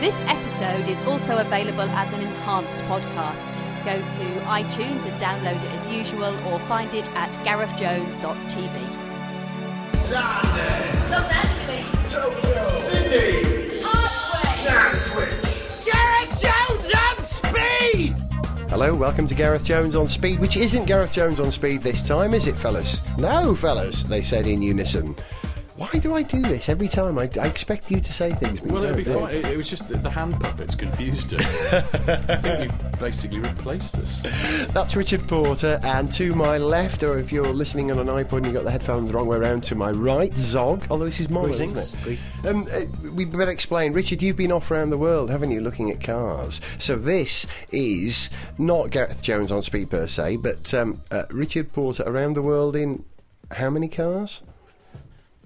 This episode is also available as an enhanced podcast. Go to iTunes and download it as usual, or find it at garethjones.tv. London, Los Angeles, Tokyo, Sydney, Archway, Gareth Jones on speed! Hello, welcome to Gareth Jones on Speed, which isn't Gareth Jones on Speed this time, is it, fellas? No, fellas, they said in unison. Why do I do this every time? I expect you to say things, but well, you it'd be don't. fine. It was just the hand puppets confused us. I think you've basically replaced us. That's Richard Porter, and to my left, or if you're listening on an iPod and you've got the headphones the wrong way around, to my right, Zog, although this is mono, isn't it? We better explain. Richard, you've been off around the world, haven't you, looking at cars? So this is not Gareth Jones on Speed per se, but Richard Porter around the world in how many cars?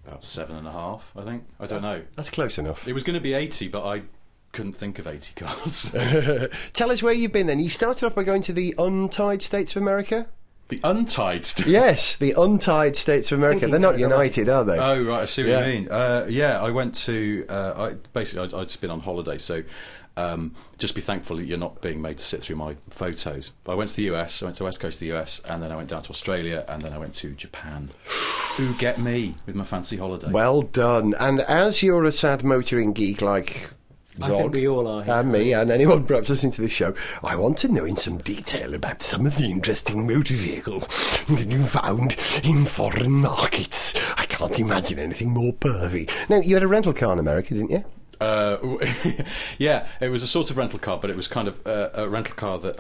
About 7.5, I think. I don't know. That's close enough. It was going to be 80, but I couldn't think of 80 cars. Tell us where you've been then. You started off by going to the untied States of America? The untied stuff. Yes, the untied States of America. They're not united, are they? Oh, right, I see what you mean. I went to... I'd just been on holiday, so... just be thankful that you're not being made to sit through my photos. But I went to the US, I went to the west coast of the US, and then I went down to Australia, and then I went to Japan. Who get me with my fancy holiday? Well done. And as you're a sad motoring geek like Zog, I think we all are here. and me, and anyone perhaps listening to this show, I want to know in some detail about some of the interesting motor vehicles that you found in foreign markets. I can't imagine anything more pervy. Now, you had a rental car in America, didn't you? Yeah, it was a sort of rental car, but it was kind of a rental car that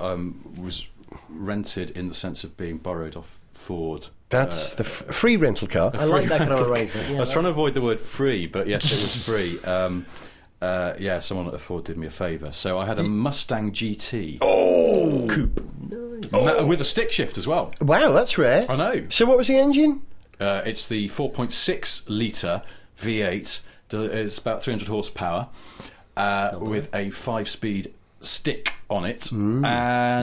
was rented in the sense of being borrowed off Ford. That's the free rental car. I like that kind of arrangement. Yeah, I was trying to avoid the word free, but yes, it was free. Someone at Ford did me a favour. So I had a Mustang GT coupe. Nice. With a stick shift as well. Wow, that's rare. I know. So what was the engine? It's the 4.6 litre V8. It's about 300 horsepower with a 5-speed stick on it. And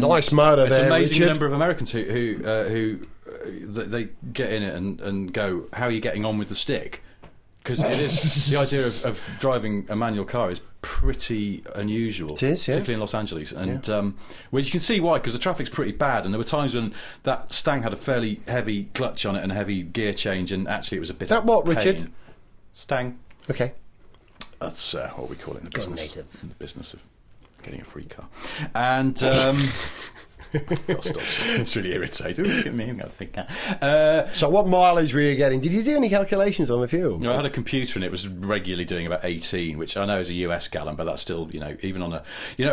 Nice motor it's there, an amazing Richard. number of Americans who they get in it and go, how are you getting on with the stick? Because it is the idea of driving a manual car is pretty unusual. It is, yeah. Particularly in Los Angeles. And well, you can see why, because the traffic's pretty bad, and there were times when that Stang had a fairly heavy clutch on it and a heavy gear change, and actually it was a bit That of what, pain. Richard? Stang. Okay. That's what we call it in the business. native. In the business of getting a free car. And oh, stop. It's really irritating. Look at me. I'm going to think that. So what mileage were you getting? Did you do any calculations on the fuel? I had a computer and it was regularly doing about 18, which I know is a US gallon, but that's still, even on a...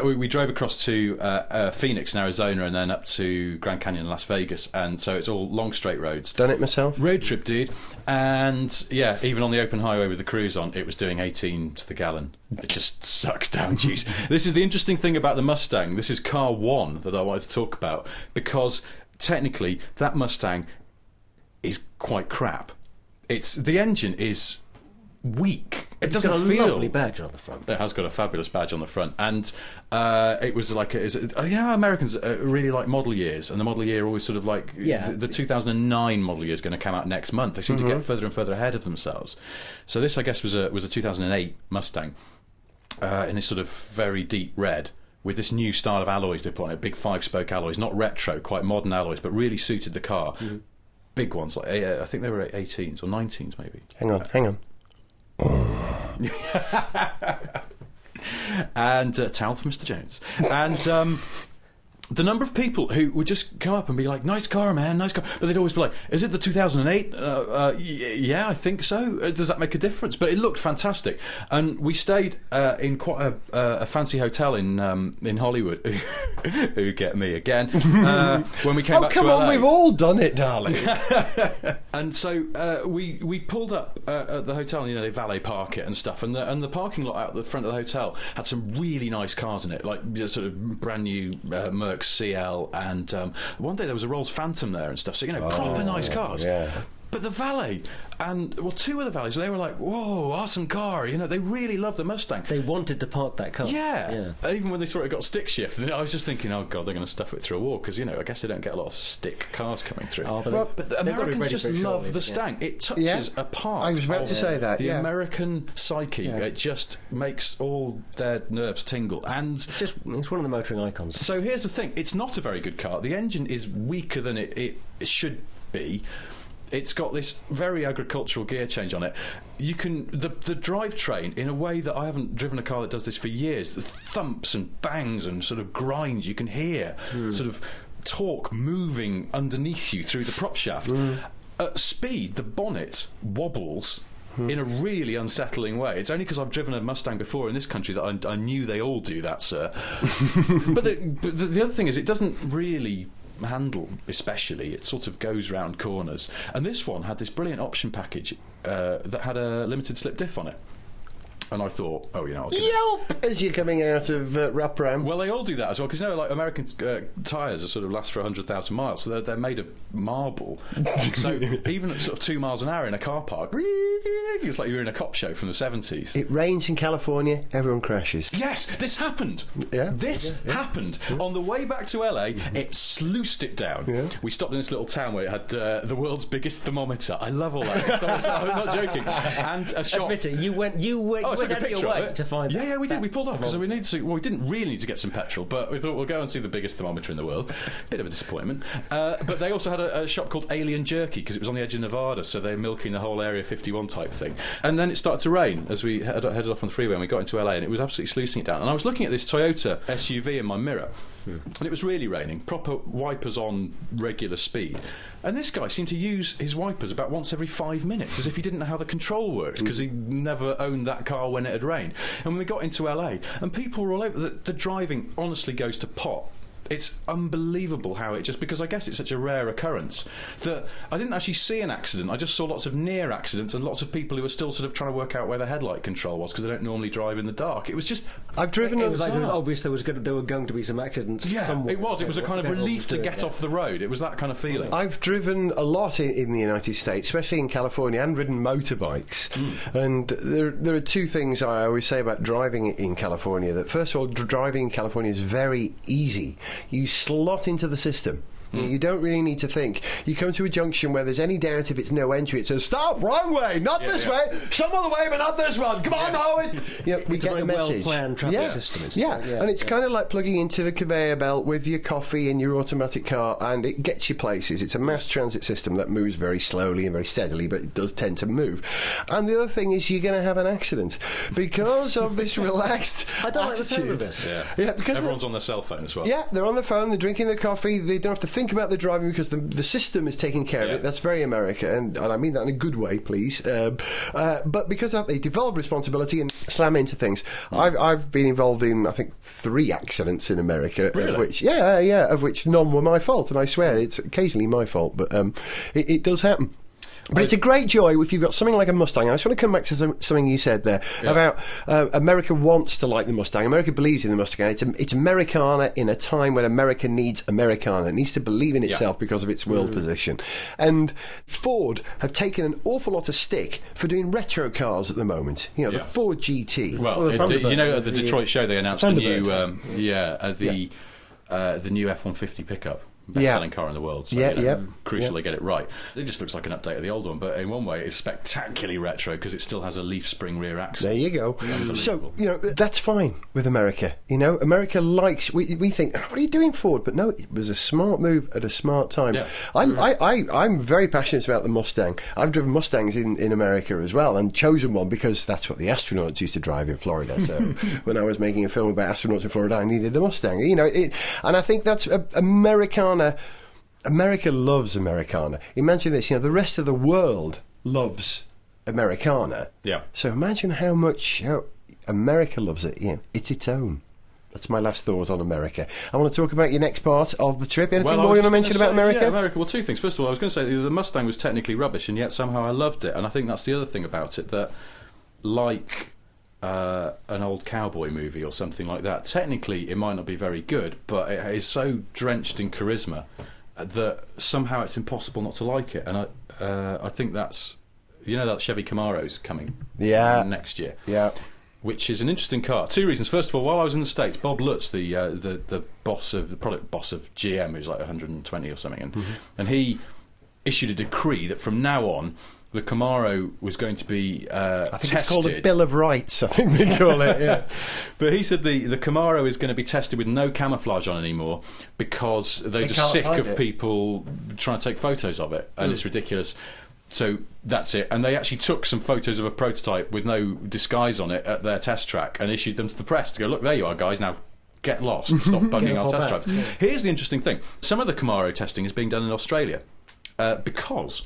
we drove across to Phoenix in Arizona and then up to Grand Canyon in Las Vegas, and so it's all long straight roads. Done it myself. Road trip, dude. And, yeah, even on the open highway with the cruise on, it was doing 18 to the gallon. It just sucks down juice. This is the interesting thing about the Mustang. This is car one that I wanted to talk about, because technically that Mustang is quite crap. The engine is weak. It doesn't got a feel... lovely badge on the front. It has got a fabulous badge on the front, and it was like Americans really like model years, and the model year always sort of like the 2009 model year is going to come out next month. They seem to get further and further ahead of themselves. So this, I guess, was a 2008 Mustang in this sort of very deep red, with this new style of alloys they put on it, big 5-spoke alloys, not retro, quite modern alloys, but really suited the car. Big ones, like I think they were 18s or 19s maybe. Hang on. And towel for Mr. Jones. And the number of people who would just come up and be like, nice car, man, nice car. But they'd always be like, is it the 2008? Yeah, I think so. Does that make a difference? But it looked fantastic. And we stayed in quite a fancy hotel in Hollywood. Who get me again? When we came back to LA. Oh, come on, we've all done it, darling. And so we pulled up at the hotel, and they valet park it and stuff, and the parking lot out the front of the hotel had some really nice cars in it, like sort of brand new Merc CL, and one day there was a Rolls Phantom there and stuff, so proper nice cars. Yeah. But the valet, and two of the valets, they were like, whoa, awesome car, they really loved the Mustang. They wanted to park that car. Yeah. Even when they saw it got stick shift, I was just thinking, oh God, they're going to stuff it through a wall, because, I guess they don't get a lot of stick cars coming through. But the Americans just love the Stang. It touches a part. I was about to say that, the American psyche. It just makes all their nerves tingle. And it's one of the motoring icons. So here's the thing, it's not a very good car. The engine is weaker than it should be. It's got this very agricultural gear change on it. You can the drivetrain, in a way that I haven't driven a car that does this for years. The thumps and bangs and sort of grinds you can hear, sort of torque moving underneath you through the prop shaft. At speed, the bonnet wobbles in a really unsettling way. It's only because I've driven a Mustang before in this country that I knew they all do that, sir. But the other thing is, it doesn't really handle, especially. It sort of goes round corners. And this one had this brilliant option package that had a limited slip diff on it. And I thought, I'll give it. Yelp! As you're coming out of Rapram. Well, they all do that as well, because like American tyres are sort of last for 100,000 miles, so they're made of marble. So even at sort of 2 miles an hour in a car park, it's like you're in a cop show from the 70s. It rains in California, everyone crashes. Yes, this happened. This happened. On the way back to LA, it sluiced it down. We stopped in this little town where it had the world's biggest thermometer. I love all that stuff. I'm not joking. And a shop. Admit it, you went out of your way to find. Yeah, we did. We pulled off because we needed to. Well, we didn't really need to get some petrol, but we thought we'll go and see the biggest thermometer in the world. Bit of a disappointment. But they also had a shop called Alien Jerky, because it was on the edge of Nevada, so they're milking the whole Area 51 type thing. And then it started to rain as we headed off on the freeway, and we got into LA, and it was absolutely sluicing it down. And I was looking at this Toyota SUV in my mirror, and it was really raining. Proper wipers on regular speed. And this guy seemed to use his wipers about once every 5 minutes, as if he didn't know how the control worked, because he never owned that car when it had rained. And when we got into LA, and people were all over, the driving honestly goes to pot. It's unbelievable how it just, because I guess it's such a rare occurrence, that I didn't actually see an accident. I just saw lots of near accidents and lots of people who were still sort of trying to work out where the headlight control was, because they don't normally drive in the dark. It was just... I've driven... It was like, it was obvious there were going to be some accidents somewhere. It was a kind of relief to get off the road. It was that kind of feeling. I've driven a lot in the United States, especially in California, and ridden motorbikes. And there are two things I always say about driving in California. That first of all, driving in California is very easy. You slot into the system. You don't really need to think. You come to a junction where there's any doubt if it's no entry. It says, stop, wrong way, not this way, some other way, but not this one. Come on, Howard. We get the message. Well-planned traffic system. And it's kind of like plugging into the conveyor belt with your coffee in your automatic car, and it gets you places. It's a mass transit system that moves very slowly and very steadily, but it does tend to move. And the other thing is, you're going to have an accident because of this relaxed I don't attitude. like the sound of this. Because everyone's on their cell phone as well. Yeah, they're on their phone, they're drinking their coffee, they don't have to think about the driving because the system is taking care of it. That's very America, and I mean that in a good way, please. But because of that, they develop responsibility and slam into things. I've been involved in, I think, 3 accidents in America, really? of which none were my fault, and I swear it's occasionally my fault, but it does happen. But it's a great joy if you've got something like a Mustang. I just want to come back to something you said there about America wants to like the Mustang. America believes in the Mustang. It's Americana in a time when America needs Americana. It needs to believe in itself because of its world position. And Ford have taken an awful lot of stick for doing retro cars at the moment. The Ford GT. Well, at the Detroit show they announced the new F-150 pickup. Best-selling car in the world. So, crucial they get it right. It just looks like an update of the old one, but in one way it's spectacularly retro because it still has a leaf spring rear axle. There you go. So, that's fine with America. America likes... We think, what are you doing, Ford? But no, it was a smart move at a smart time. Yeah. I'm very passionate about the Mustang. I've driven Mustangs in America as well, and chosen one because that's what the astronauts used to drive in Florida. So when I was making a film about astronauts in Florida, I needed a Mustang. And I think that's Americana. America loves Americana. Imagine this, the rest of the world loves Americana. Yeah. So imagine how much America loves it. It's its own. That's my last thought on America. I want to talk about your next part of the trip. Anything more you want to mention about America? Yeah, America. Well, 2 things. First of all, I was going to say the Mustang was technically rubbish, and yet somehow I loved it. And I think that's the other thing about it, that like an old cowboy movie or something like that, technically it might not be very good, but it is so drenched in charisma that somehow it's impossible not to like it. And I think that's, that Chevy Camaro's coming next year. Yeah. Which is an interesting car. 2 reasons. First of all, while I was in the States, Bob Lutz, the product boss of GM, who's like 120 or something, and he issued a decree that from now on, the Camaro was going to be I think tested. It's called a Bill of Rights, I think they call it, yeah. But he said the Camaro is going to be tested with no camouflage on anymore because they're just sick of people trying to take photos of it, and it's ridiculous. So that's it. And they actually took some photos of a prototype with no disguise on it at their test track and issued them to the press to go, look, there you are, guys, now get lost, stop bugging our test tracks. Yeah. Here's the interesting thing. Some of the Camaro testing is being done in Australia because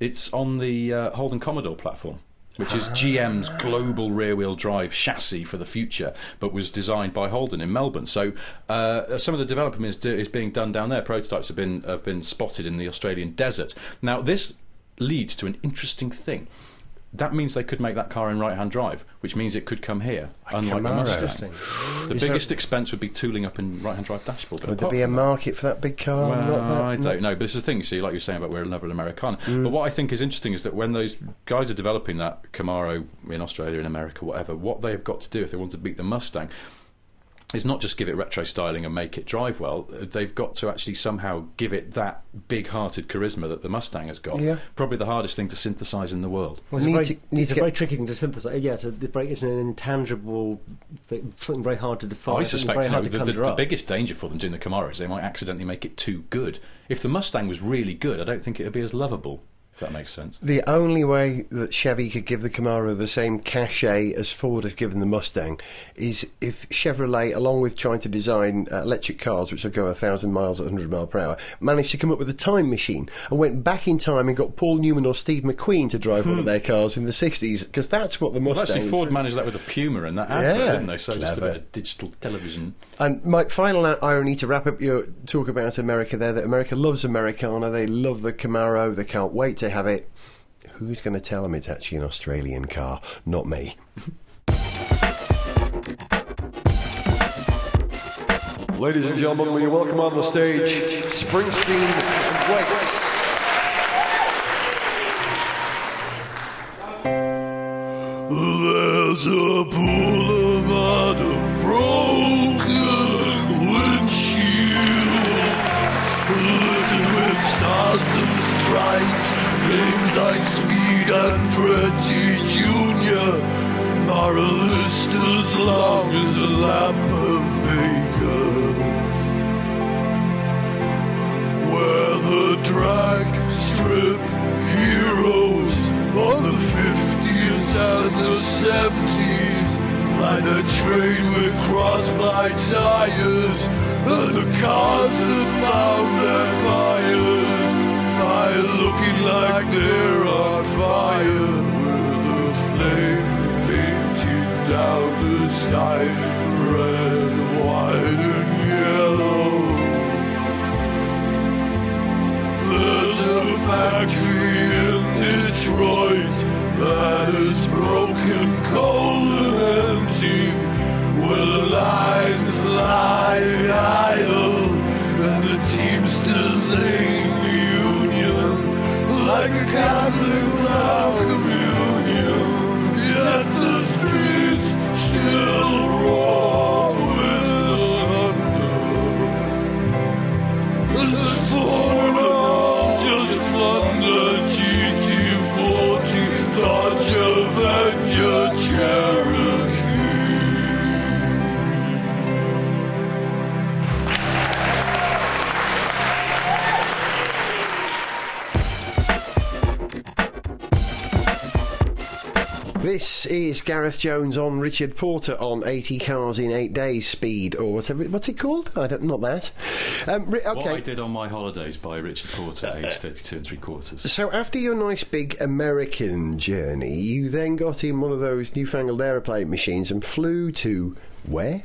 it's on the Holden Commodore platform, which is GM's global rear-wheel drive chassis for the future, but was designed by Holden in Melbourne. So some of the development is being done down there. Prototypes have been spotted in the Australian desert. Now, this leads to an interesting thing. That means they could make that car in right-hand drive, which means it could come here, unlike the Mustang. The biggest expense would be tooling up in right-hand drive dashboard. But would there be a market for that big car? Well, I don't know. But this is the thing, you see, like you're saying about we're another Americana. But what I think is interesting is that when those guys are developing that Camaro in Australia, in America, whatever, what they've got to do if they want to beat the Mustang is not just give it retro styling and make it drive well. They've got to actually somehow give it that big-hearted charisma that the Mustang has got. Yeah. Probably the hardest thing to synthesise in the world. Well, it's a very tricky thing to synthesise. Yeah, it's an intangible thing, something very hard to define. I suspect the biggest danger for them doing the Camaro is they might accidentally make it too good. If the Mustang was really good, I don't think it would be as lovable. If that makes sense. The only way that Chevy could give the Camaro the same cachet as Ford have given the Mustang is if Chevrolet, along with trying to design electric cars which will go 1,000 miles at 100 mile per hour, managed to come up with a time machine and went back in time and got Paul Newman or Steve McQueen to drive one of their cars in the 60s, because that's what the Mustang actually Ford managed that with a Puma and that advert, didn't they? So clever. Just a bit of digital television. And my final irony to wrap up your talk about America there, that America loves Americana, they love the Camaro, they can't wait to have it. Who's going to tell them it's actually an Australian car? Not me. Ladies and gentlemen, will you welcome on the stage Springsteen and Waits. There's a boulevard of broken windshields, littered with stars and stripes, names like Sweet Andretti Jr., moralist as long as a lamp of Vegas, where the drag strip heroes of the 50s and the 70s blind a train with cross-by tires, and the cars have found their buyers by looking like they're on fire, with the flame painted down the side, red, white and yellow. There's a factory in Detroit that is broken, cold and empty, where the lines lie idle and the Teamsters ain't union, like a Catholic now communion, yet the streets still roar with thunder. The foreign just plunder GT40, Dodge Avenger, Cherokee. This is Gareth Jones on Richard Porter on 80 Cars in 8 Days Speed, or whatever. What's it called? Not that. Okay. What I Did on My Holidays by Richard Porter, aged 32 3/4. So after your nice big American journey, you then got in one of those newfangled aeroplane machines and flew to where?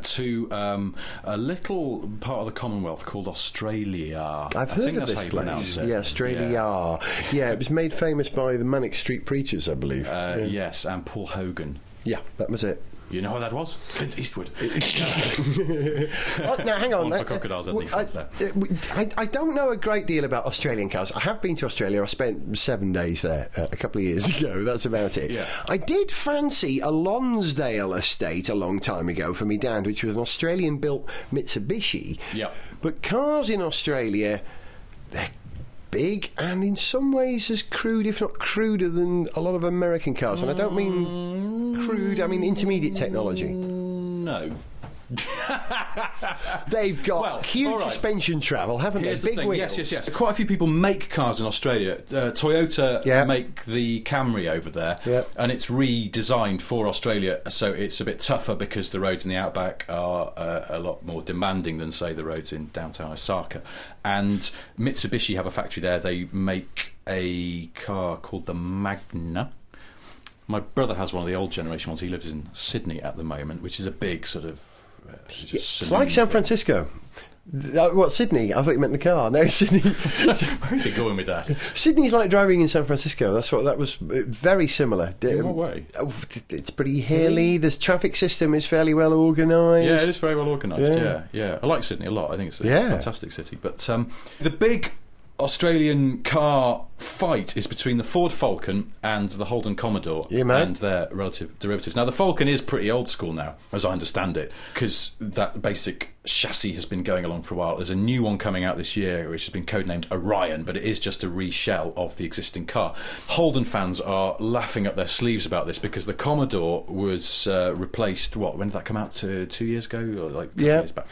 To a little part of the Commonwealth called Australia. I've heard of this place. Yeah, Australia. Yeah, it was made famous by the Manic Street Preachers, I believe. Yes, and Paul Hogan. Yeah, that was it. You know how that was? Clint Eastwood. Now, hang on. One for crocodile Dundee fans there. I don't know a great deal about Australian cars. I have been to Australia. I spent 7 days there a couple of years ago. That's about it. Yeah. I did fancy a Lonsdale estate a long time ago for me dad, which was an Australian-built Mitsubishi. Yeah. But cars in Australia, they're big and in some ways as crude, if not cruder, than a lot of American cars. And I don't mean crude, I mean intermediate technology. No. They've got huge suspension travel, haven't Here's they? the Big thing. wheels. Yes. Quite a few people make cars in Australia. Toyota make the Camry over there, and it's redesigned for Australia, so it's a bit tougher because the roads in the outback are a lot more demanding than, say, the roads in downtown Osaka. And Mitsubishi have a factory there. They make a car called the Magna. My brother has one of the old generation ones. He lives in Sydney at the moment, which is a big sort of... it's like San Francisco. What, Sydney? I thought you meant the car. No, Sydney. Where are you going with that? Sydney's like driving in San Francisco. That was very similar. In what way? It's pretty hilly. The traffic system is fairly well organised. Yeah, it is very well organised. Yeah. I like Sydney a lot. I think it's a fantastic city. But the big Australian car fight is between the Ford Falcon and the Holden Commodore and their relative derivatives. Now, the Falcon is pretty old school now, as I understand it, because that basic chassis has been going along for a while. There's a new one coming out this year, which has been codenamed Orion, but it is just a reshell of the existing car. Holden fans are laughing up their sleeves about this because the Commodore was replaced, when did that come out? 2 years ago? Or like 2 years back.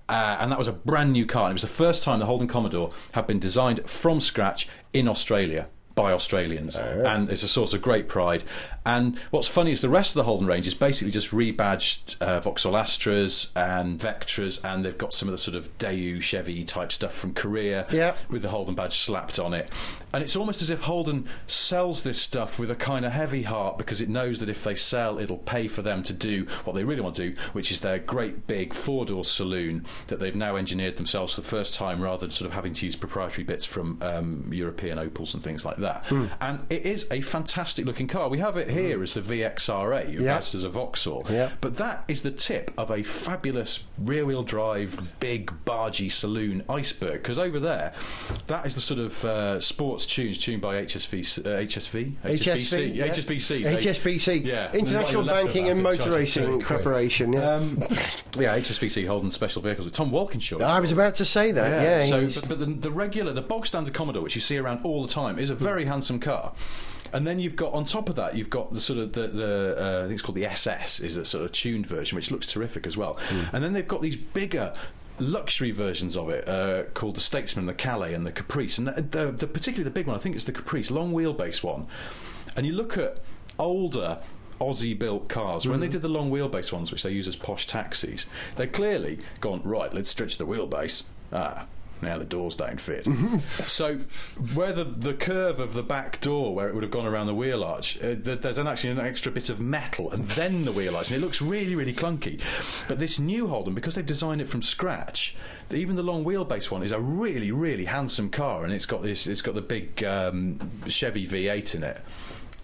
And that was a brand new car. And it was the first time the Holden Commodore had been designed from scratch in Australia by Australians, and it's a source of great pride. And what's funny is the rest of the Holden range is basically just rebadged Vauxhall Astras and Vectras, and they've got some of the sort of Daewoo Chevy type stuff from Korea with the Holden badge slapped on it. And it's almost as if Holden sells this stuff with a kind of heavy heart, because it knows that if they sell, it'll pay for them to do what they really want to do, which is their great big four-door saloon that they've now engineered themselves for the first time, rather than sort of having to use proprietary bits from European Opels and things like that. And it is a fantastic looking car. We have it here as the VXRA, badged as a Vauxhall, but that is the tip of a fabulous rear-wheel drive, big bargey saloon iceberg, because over there, that is the sort of sports tunes tuned by HSBC, International Banking and Motor Racing Corporation. HSBC Holden special vehicles with Tom Walkinshaw. I was about to say that. But the bog standard Commodore, which you see around all the time, is a very handsome car. And then you've got, on top of that, you've got the sort of I think it's called the SS, is a sort of tuned version, which looks terrific as well. And then they've got these bigger luxury versions of it called the Statesman, the Calais and the Caprice. And particularly the big one, I think it's the Caprice, long wheelbase one. And you look at older Aussie-built cars, when they did the long wheelbase ones, which they use as posh taxis, they clearly gone, right, let's stretch the wheelbase. Now the doors don't fit. So where the curve of the back door, where it would have gone around the wheel arch, there's actually an extra bit of metal, and then the wheel arch, and it looks really, really clunky. But this new Holden, because they've designed it from scratch, even the long wheelbase one is a really, really handsome car, and it's got the big Chevy V8 in it.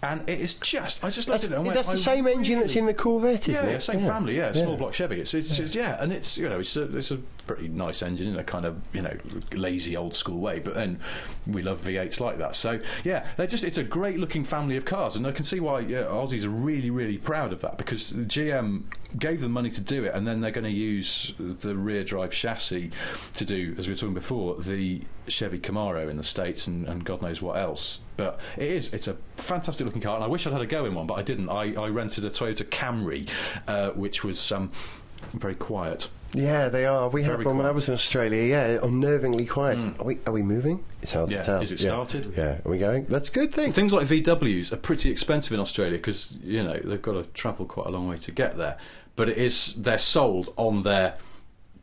And it is just, I just looked at it and went, that's the same engine that's in the Corvette, isn't it? Yeah, same family, small block Chevy. It's and it's it's a pretty nice engine in a kind of lazy old school way. But then we love V8s like that. So it's a great looking family of cars, and I can see why Aussies are really, really proud of that, because GM gave them money to do it, and then they're going to use the rear drive chassis to do, as we were talking before, the Chevy Camaro in the States and God knows what else. But it's a fantastic looking car, and I wish I'd had a go in one, but I didn't. I rented a Toyota Camry, which was very quiet. Yeah, they are. We had one when I was in Australia. Unnervingly quiet. Are we moving? It's hard to tell. Is it started? Yeah. Are we going? That's a good thing. Things like VWs are pretty expensive in Australia because they've got to travel quite a long way to get there. But they're sold on their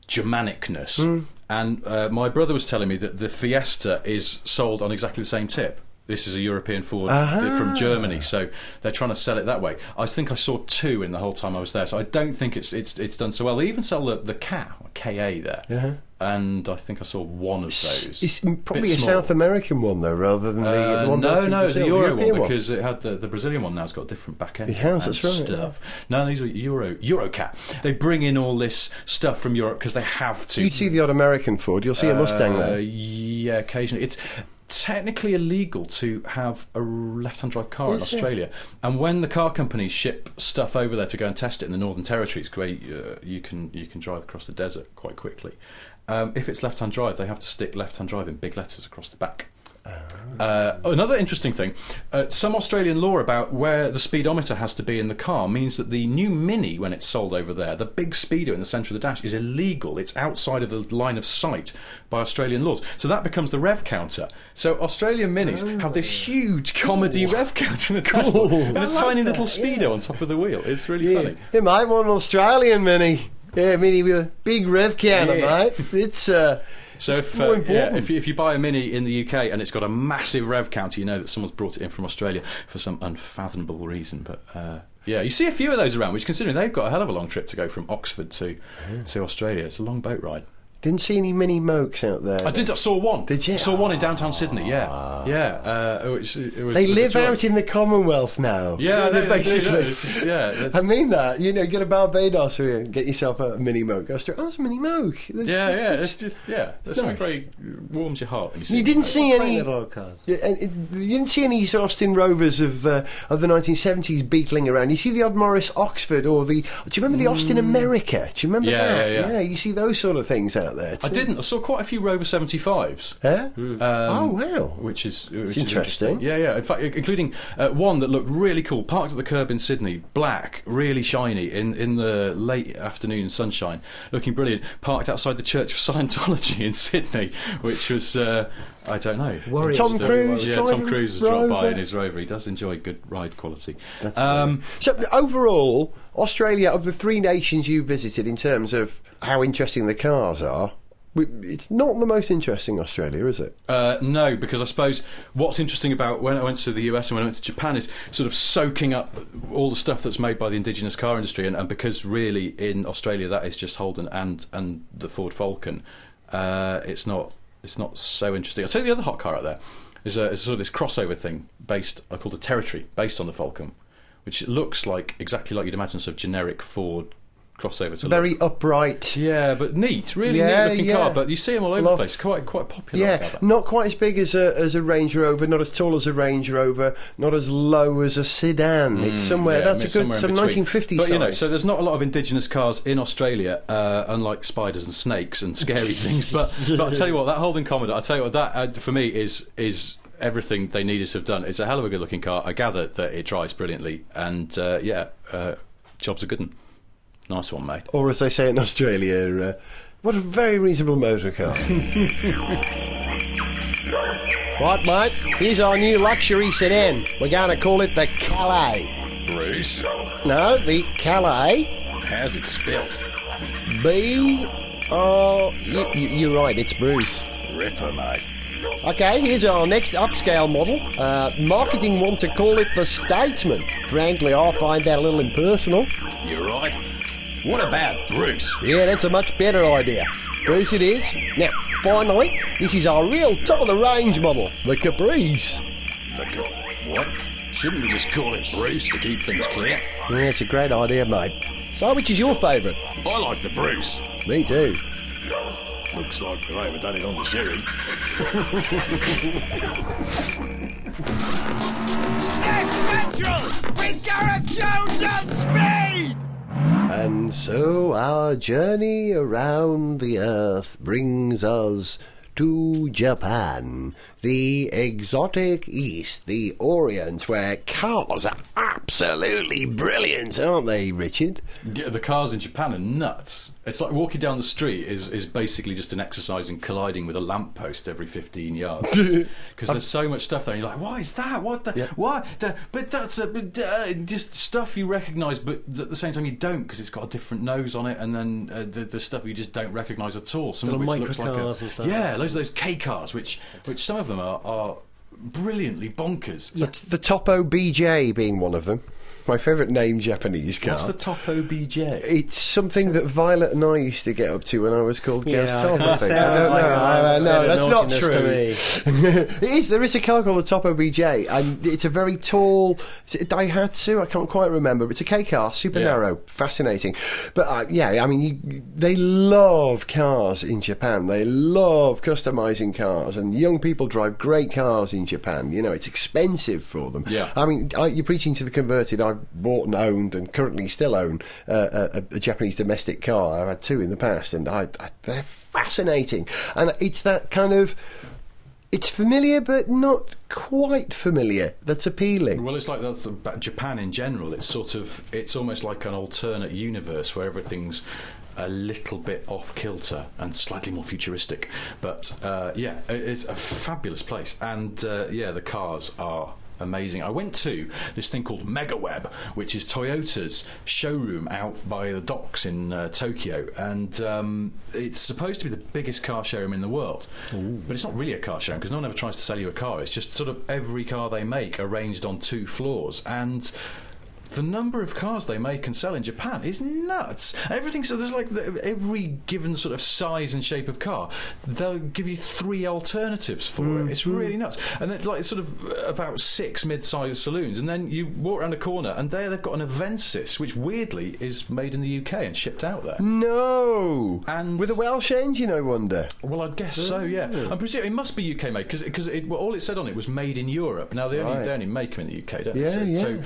Germanicness. And my brother was telling me that the Fiesta is sold on exactly the same tip. this is a European Ford from Germany, so they're trying to sell it that way. I think I saw 2 in the whole time I was there, so I don't think it's done so well. They even sell the KA there, and I think I saw 1 of those. It's probably a South American one though, rather than the one. No, the Euro European one, because it had the Brazilian one now's got a different back end. It has, that's right. Stuff. No, these are Eurocat. They bring in all this stuff from Europe because they have to. You see the odd American Ford, you'll see a Mustang there. Yeah, occasionally. It's technically illegal to have a left-hand drive car in Australia, and when the car companies ship stuff over there to go and test it in the Northern Territories, where you can drive across the desert quite quickly, if it's left-hand drive, they have to stick left-hand drive in big letters across the back. Another interesting thing, some Australian law about where the speedometer has to be in the car means that the new Mini, when it's sold over there, the big speedo in the centre of the dash, is illegal. It's outside of the line of sight by Australian laws. So that becomes the rev counter. So Australian Minis have this huge comedy rev counter in the dashboard and a tiny little speedo on top of the wheel. It's really funny. You might want an Australian Mini. Yeah, Mini with a big rev counter, mate. It's... So if you buy a Mini in the UK and it's got a massive rev counter, you know that someone's brought it in from Australia for some unfathomable reason. But you see a few of those around, which, considering they've got a hell of a long trip to go from Oxford to Australia, it's a long boat ride. Didn't see any Mini Mokes out there. I saw one. Did you? I saw one in downtown Sydney. Yeah. It was they live out in the Commonwealth now. Yeah, basically. It's just, I mean that. You know, get a Barbados or get yourself a Mini Moke. Go straight. Oh, it's a Mini Moke. It's just That's something very warms your heart. You didn't see any. Cars. You didn't see any Austin Rovers of the 1970s beetling around. You see the odd Morris Oxford or the. Do you remember the Austin America? Do you remember that? Yeah. You see those sort of things out there too. I didn't. I saw quite a few Rover 75s. Yeah? Oh, wow. Which is interesting. Yeah. In fact, including one that looked really cool, parked at the curb in Sydney, black, really shiny, in the late afternoon sunshine, looking brilliant, parked outside the Church of Scientology in Sydney, which was... I don't know. Tom Cruise. Tom Cruise has dropped by in his Rover. He does enjoy good ride quality. That's so overall, Australia, of the 3 nations you visited, in terms of how interesting the cars are, it's not the most interesting Australia, is it? No, because I suppose what's interesting about when I went to the US and when I went to Japan is sort of soaking up all the stuff that's made by the indigenous car industry, and because really in Australia that is just Holden and the Ford Falcon. It's not so interesting. I'll tell you the other hot car out there is a sort of this crossover thing called a Territory, based on the Falcon, which looks exactly like you'd imagine sort of generic Ford crossover. Very upright. Yeah, but neat, really neat looking car. But you see them all over the place. Quite popular. Yeah, not quite as big as a Range Rover, not as tall as a Range Rover, not as low as a sedan. It's somewhere. That's a good some 1950s. But size. So there's not a lot of indigenous cars in Australia, unlike spiders and snakes and scary things. But I'll tell you what, that Holden Commodore, that for me is everything they needed to have done. It's a hell of a good looking car. I gather that it drives brilliantly, and job's a good one. Nice one, mate. Or as they say in Australia, what a very reasonable motor car. Right, mate, here's our new luxury sedan. We're going to call it the Calais. Bruce? No, the Calais. How's it spelt? B... Oh, you're right, it's Bruce. Ripper, mate. Okay, here's our next upscale model. Marketing want to call it the Statesman. Frankly, I find that a little impersonal. You're right. What about Bruce? Yeah, that's a much better idea. Bruce it is. Now, finally, this is our real top-of-the-range model, the Caprice. What? Shouldn't we just call it Bruce to keep things clear? Yeah, it's a great idea, mate. So, which is your favourite? I like the Bruce. Me too. Looks like they've overdone it on the sherry. Sniff Petrol with Gareth Jones on speed! And so our journey around the earth brings us to Japan, the exotic East, the Orient, where cars are absolutely brilliant, aren't they, Richard? Yeah, the cars in Japan are nuts. It's like walking down the street is basically just an exercise in colliding with a lamppost every 15 yards. Because there's so much stuff there, and you're like, why is that? What the? Yeah. Why? But that's just stuff you recognise, but at the same time you don't, because it's got a different nose on it, and then the stuff you just don't recognise at all. Some of which looks like and stuff. loads of those K cars, which some of them are brilliantly bonkers. The Topo BJ being one of them. My favourite name Japanese car. What's the Topo BJ? It's something that Violet and I used to get up to when I was called Gas Tom, I think. I don't know. No, that's not true. It is. There is a car called the Topo BJ, and it's a very tall... Is it a Daihatsu? I can't quite remember. But it's a K car, super narrow, fascinating. But, they love cars in Japan. They love customising cars, and young people drive great cars in Japan. You know, it's expensive for them. Yeah. I mean, you're preaching to the converted. I've bought and owned and currently still own a Japanese domestic car. I've had two in the past, and they're fascinating. And it's that kind of... It's familiar, but not quite familiar. That's appealing. Well, it's like that's about Japan in general. It's it's almost like an alternate universe where everything's a little bit off kilter and slightly more futuristic. But it's a fabulous place, and the cars are amazing. I went to this thing called MegaWeb, which is Toyota's showroom out by the docks in Tokyo, and it's supposed to be the biggest car showroom in the world. Ooh. But it's not really a car showroom because no one ever tries to sell you a car. It's just sort of every car they make arranged on 2 floors, and the number of cars they make and sell in Japan is nuts. Everything, so there's like every given sort of size and shape of car, they'll give you 3 alternatives for it. It's really nuts. And then like sort of about 6 mid-sized saloons, and then you walk around a corner and they've got an Avensis, which weirdly is made in the UK and shipped out there. No! And with a Welsh engine, I wonder. Well, I guess so, yeah. I'm presuming it must be UK made because all it said on it was made in Europe. Now they only make them in the UK, don't they?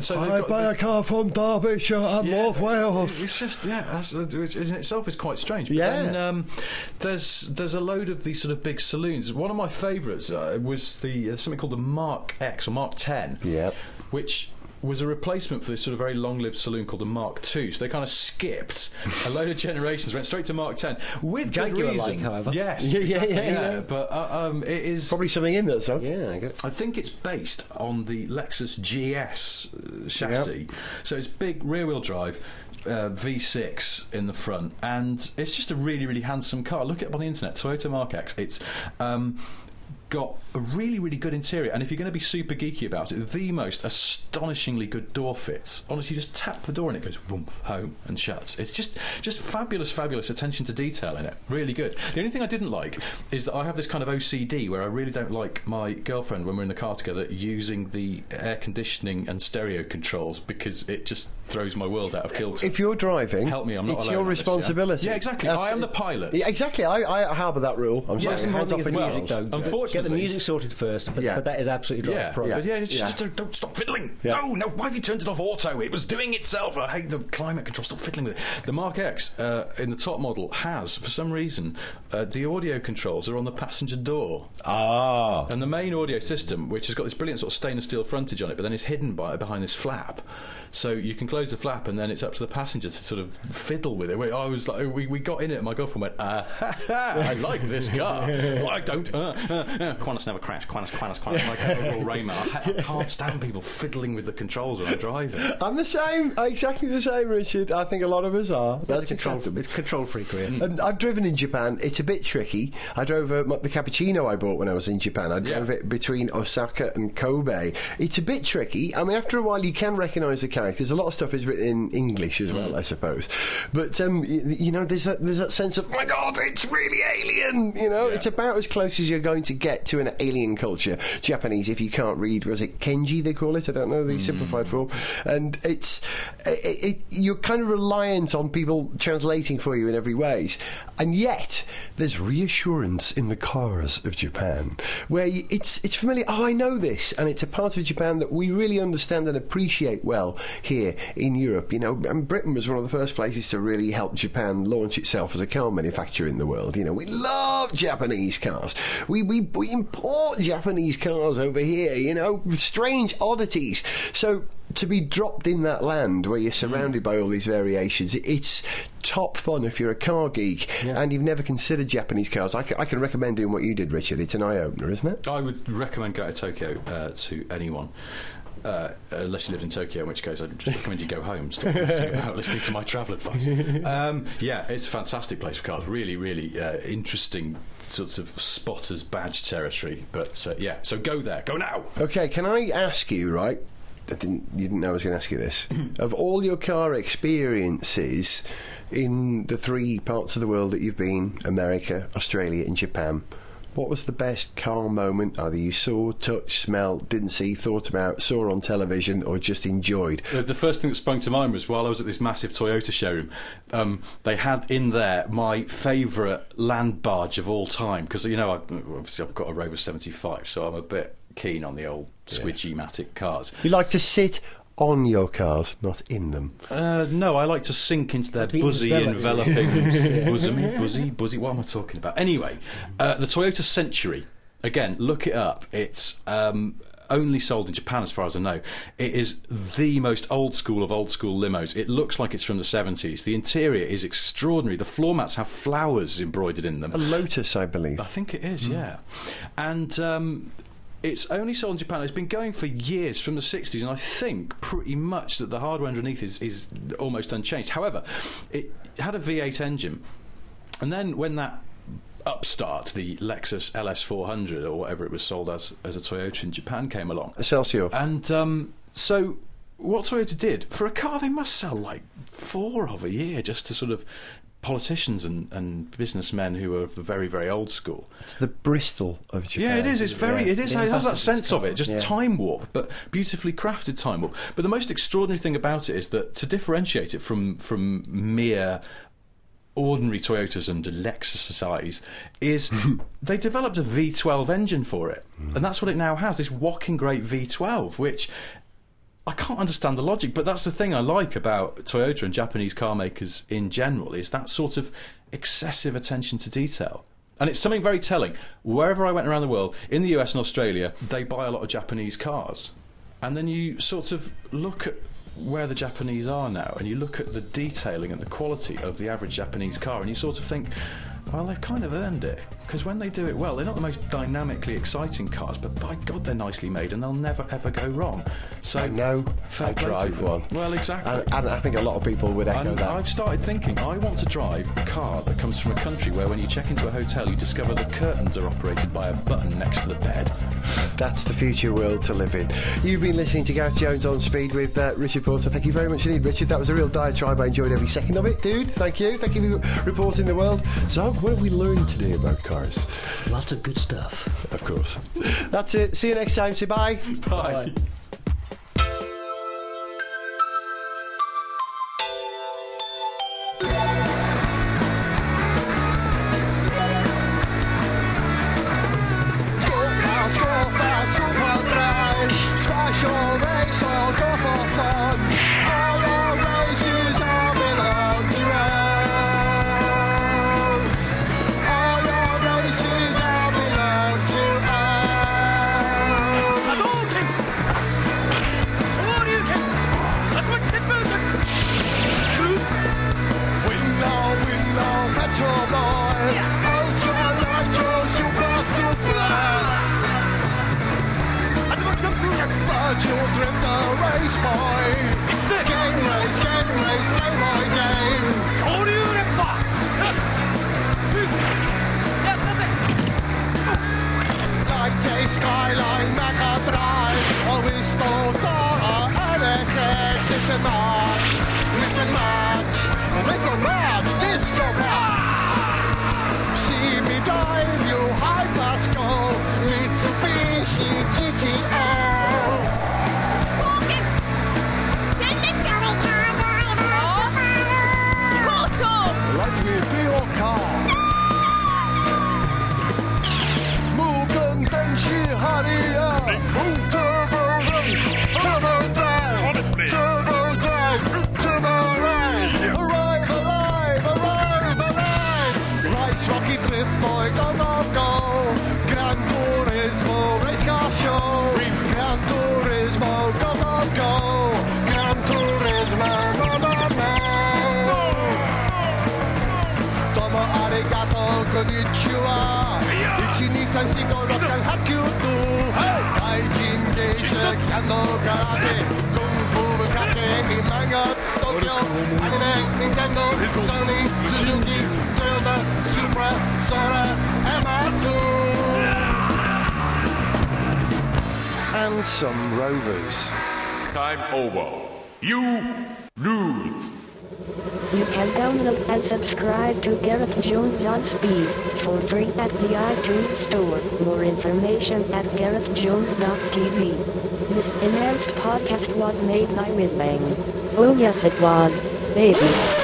So I buy a car from Derbyshire and North Wales. It's just which in itself is quite strange. But then there's a load of these sort of big saloons. One of my favourites was something called the Mark X or Mark 10, which was a replacement for this sort of very long-lived saloon called the Mark II. So they kind of skipped a load of generations, went straight to Mark 10 with good reason. However. Yes, yeah. But it is probably something in that song. Yeah, I think it's based on the Lexus GS chassis. Yep. So it's big rear-wheel drive. V6 in the front, and it's just a really, really handsome car. Look it up on the internet. Toyota Mark X. It's got a really, really good interior, and if you're going to be super geeky about it, the most astonishingly good door fits. Honestly, you just tap the door and it goes boom, home and shuts. It's just fabulous attention to detail in it. Really good. The only thing I didn't like is that I have this kind of OCD where I really don't like my girlfriend, when we're in the car together, using the air conditioning and stereo controls, because it just throws my world out of kilter. If you're driving, help me, I'm not it's alone your responsibility. Yeah, exactly. I am the pilot. Yeah, exactly. I harbour that rule. I'm sorry. Hands off the music, though. Unfortunately, get the music sorted first, but that is absolutely right. It's just don't stop fiddling. No, why have you turned it off auto? It was doing itself. I hate the climate control. Stop fiddling with it. The Mark X in the top model has, for some reason, the audio controls are on the passenger door. And the main audio system, which has got this brilliant sort of stainless steel frontage on it, but then is hidden behind this flap. So you can close the flap, and then it's up to the passenger to sort of fiddle with it. I was like, we got in it, and my girlfriend went, I like this car. Well, I don't. Qantas never crash. Qantas. Like overall Raymond. I can't stand people fiddling with the controls when I'm driving. I'm the same. Exactly the same, Richard. I think a lot of us are. That's acceptable. It's control freak, really. And I've driven in Japan. It's a bit tricky. I drove the cappuccino I bought when I was in Japan. I drove it between Osaka and Kobe. It's a bit tricky. I mean, after a while, you can recognise the characters. A lot of stuff is written in English as well, I suppose. But there's that sense of, my God, it's really alien. It's about as close as you're going to get to an alien culture. Japanese, if you can't read, was it Kenji they call it? I don't know the simplified form. And you're kind of reliant on people translating for you in every way. And yet, there's reassurance in the cars of Japan, where it's familiar. Oh, I know this, and it's a part of Japan that we really understand and appreciate well here in Europe. And Britain was one of the first places to really help Japan launch itself as a car manufacturer in the world. We love Japanese cars. We import Japanese cars over here. Strange oddities. So to be dropped in that land where you're surrounded by all these variations, it's top fun if you're a car geek and you've never considered Japanese cars. I can recommend doing what you did, Richard. It's an eye-opener, isn't it? I would recommend going to Tokyo to anyone. unless you lived in Tokyo, in which case I'd just recommend you go home. Stop listening to my travel advice. Yeah, it's a fantastic place for cars. Really, really interesting sorts of spotters badge territory. But yeah, so go there. Go now. Okay, can I ask you, right? You didn't know I was going to ask you this. Of all your car experiences in the 3 parts of the world that you've been, America, Australia and Japan, what was the best car moment either you saw, touched, smelled, didn't see, thought about, saw on television or just enjoyed? The first thing that sprung to mind was while I was at this massive Toyota showroom, they had in there my favourite land barge of all time, because, you know, obviously I've got a Rover 75, so I'm a bit keen on the old squidgy-matic cars. You like to sit on your cars, not in them? No, I like to sink into their buzzy, enveloping buzzy. What am I talking about? Anyway, the Toyota Century. Again, look it up. It's only sold in Japan, as far as I know. It is the most old school of old school limos. It looks like it's from the 70s. The interior is extraordinary. The floor mats have flowers embroidered in them. A lotus, I believe. I think it is, yeah. And it's only sold in Japan. It's been going for years, from the 60s, and I think pretty much that the hardware underneath is almost unchanged. However, it had a V8 engine, and then when that upstart, the Lexus LS400 or whatever it was sold as a Toyota in Japan, came along, Excelsior, and so what Toyota did for a car, they must sell like 4 of a year just to sort of politicians and businessmen who are of the very, very old school. It's the Bristol of Japan. Yeah, it is. It's very. It is. It has that sense of it. Just time warp, but beautifully crafted time warp. But the most extraordinary thing about it is that to differentiate it from mere ordinary Toyotas and Lexus size is they developed a V12 engine for it, and that's what it now has. This whacking great V12, which I can't understand the logic, but that's the thing I like about Toyota and Japanese car makers in general, is that sort of excessive attention to detail. And it's something very telling. Wherever I went around the world, in the US and Australia, they buy a lot of Japanese cars. And then you sort of look at where the Japanese are now, and you look at the detailing and the quality of the average Japanese car, and you sort of think, well, they've kind of earned it, because when they do it well, they're not the most dynamically exciting cars, but by God, they're nicely made, and they'll never ever go wrong. So no, I drive one. Well, exactly. And I think a lot of people would echo that. I've started thinking, I want to drive a car that comes from a country where when you check into a hotel, you discover the curtains are operated by a button next to the bed. That's the future world to live in. You've been listening to Gareth Jones on Speed with Richard Porter. Thank you very much indeed, Richard. That was a real diatribe. I enjoyed every second of it, dude. Thank you. Thank you for reporting the world. Zog, what have we learned today about cars? Lots of good stuff. Of course. That's it. See you next time. Say bye. Bye. Skyline Mega Drive, och vi står för LSX. Listen much, listen much, disco rock. See me drive you high fast go, Mitsubishi GTO. Like to be a big car. Turbo race, turbo drive, turbo ride. Arrive, arrive. Rice, rocky drift, boy, go, go, go. Gran Turismo, race car show. Gran Turismo, go, go, go. Gran Turismo, no, no, no. Domo arigato, konnichiwa. 1, 2, 3, 4, 5, 6, 6, 7, 8, 9, 10. 外人芸者 taekwondo, karate, kung fu, bukkake, manga, Tokyo, anime, Nintendo, Sony, Suzuki, Toyota, Supra, Sora, Amatu. And some rovers. Time over. You lose. You can download and subscribe to Gareth Jones on Speed for free at the iTunes Store. More information at garethjones.tv. This enhanced podcast was made by Whizbang. Oh yes it was, baby.